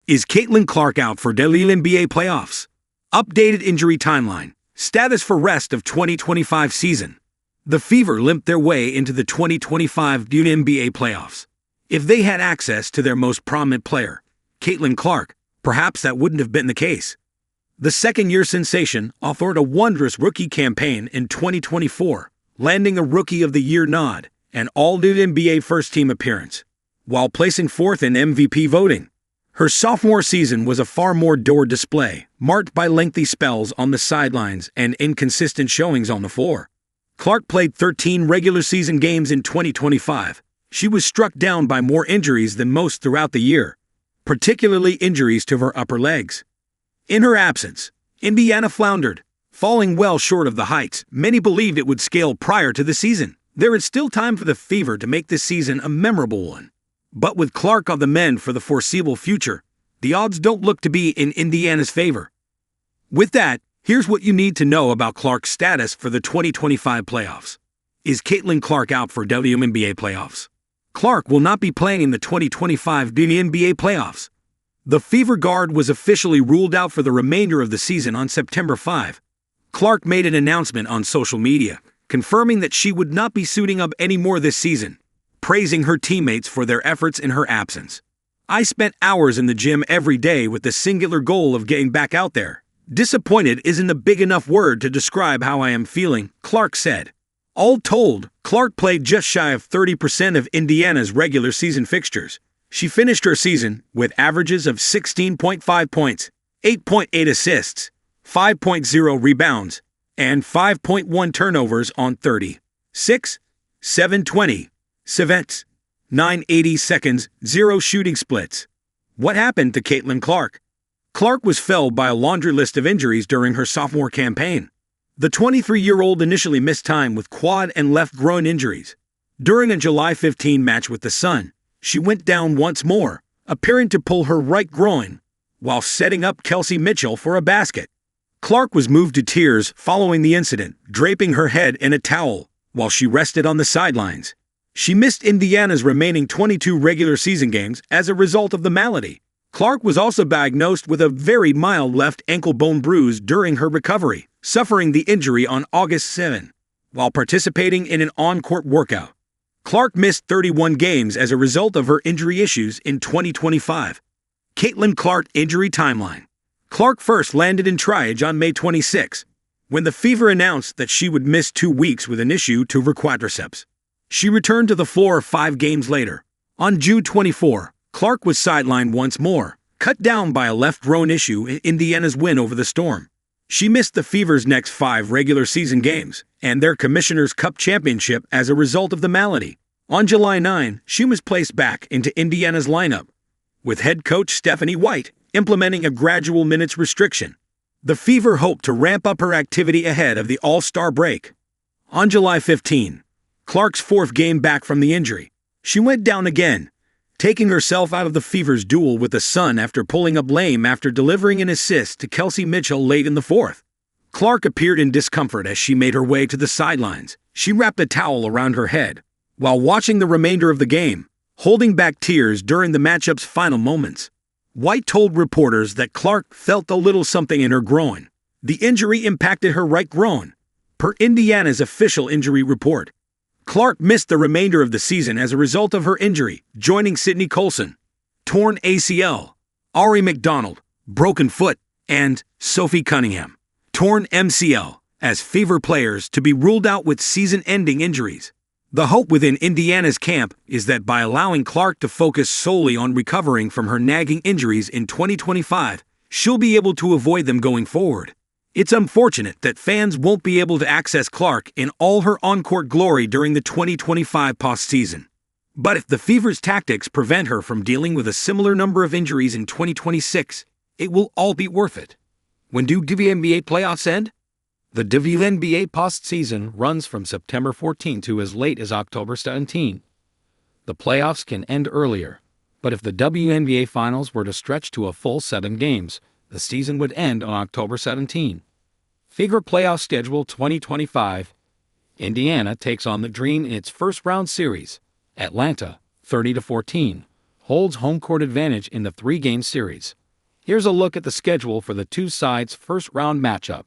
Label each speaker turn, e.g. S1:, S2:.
S1: Is Caitlin Clark out for WNBA playoffs? Updated injury timeline. Status for rest of 2025 season. The Fever limped their way into the 2025 WNBA playoffs. If they had access to their most prominent player, Caitlin Clark, perhaps that wouldn't have been the case. The second-year sensation authored a wondrous rookie campaign in 2024, landing a Rookie of the Year nod and All-WNBA first-team appearance, while placing fourth in MVP voting. Her sophomore season was a far more dour display, marked by lengthy spells on the sidelines and inconsistent showings on the floor. Clark played 13 regular season games in 2025. She was struck down by more injuries than most throughout the year, particularly injuries to her upper legs. In her absence, Indiana floundered, falling well short of the heights many believed it would scale prior to the season. There is still time for the Fever to make this season a memorable one. But with Clark on the mend for the foreseeable future, the odds don't look to be in Indiana's favor. With that, here's what you need to know about Clark's status for the 2025 playoffs. Is Caitlin Clark out for WNBA playoffs? Clark will not be playing in the 2025 WNBA playoffs. The Fever guard was officially ruled out for the remainder of the season on September 5. Clark made an announcement on social media, confirming that she would not be suiting up anymore this season, praising her teammates for their efforts in her absence. "I spent hours in the gym every day with the singular goal of getting back out there. Disappointed isn't a big enough word to describe how I am feeling," Clark said. All told, Clark played just shy of 30% of Indiana's regular season fixtures. She finished her season with averages of 16.5 points, 8.8 assists, 5.0 rebounds, and 5.1 turnovers on 36, 720, 980 seconds, 0 shooting splits. What happened to Caitlin Clark? Clark was felled by a laundry list of injuries during her sophomore campaign. The 23-year-old initially missed time with quad and left groin injuries. During a July 15 match with the Sun, she went down once more, appearing to pull her right groin, while setting up Kelsey Mitchell for a basket. Clark was moved to tears following the incident, draping her head in a towel while she rested on the sidelines. She missed Indiana's remaining 22 regular season games as a result of the malady. Clark was also diagnosed with a very mild left ankle bone bruise during her recovery, suffering the injury on August 7, while participating in an on-court workout. Clark missed 31 games as a result of her injury issues in 2025. Caitlin Clark injury timeline. Clark first landed in triage on May 26, when the Fever announced that she would miss 2 weeks with an issue to her quadriceps. She returned to the floor 5 games later. On June 24, Clark was sidelined once more, cut down by a left groin issue in Indiana's win over the Storm. She missed the Fever's next 5 regular season games and their Commissioner's Cup championship as a result of the malady. On July 9, she was placed back into Indiana's lineup, with head coach Stephanie White implementing a gradual minutes restriction. The Fever hoped to ramp up her activity ahead of the All-Star break. On July 15, Clark's 4th game back from the injury, she went down again, taking herself out of the Fever's duel with the Sun after pulling up lame after delivering an assist to Kelsey Mitchell late in the 4th. Clark appeared in discomfort as she made her way to the sidelines. She wrapped a towel around her head while watching the remainder of the game, holding back tears during the matchup's final moments. White told reporters that Clark felt a little something in her groin. The injury impacted her right groin, per Indiana's official injury report. Clark missed the remainder of the season as a result of her injury, joining Sydney Colson, torn ACL, Ari McDonald, broken foot, and Sophie Cunningham, torn MCL, as Fever players to be ruled out with season-ending injuries. The hope within Indiana's camp is that by allowing Clark to focus solely on recovering from her nagging injuries in 2025, she'll be able to avoid them going forward. It's unfortunate that fans won't be able to access Clark in all her on-court glory during the 2025 postseason. But if the Fever's tactics prevent her from dealing with a similar number of injuries in 2026, it will all be worth it. When do WNBA playoffs end? The WNBA postseason runs from September 14 to as late as October 17. The playoffs can end earlier, but if the WNBA finals were to stretch to a full 7 games, the season would end on October 17. Fever playoff schedule 2025. Indiana takes on the Dream in its first round series. Atlanta, 30-14, holds home court advantage in the three-game series. Here's a look at the schedule for the two sides' first-round matchup.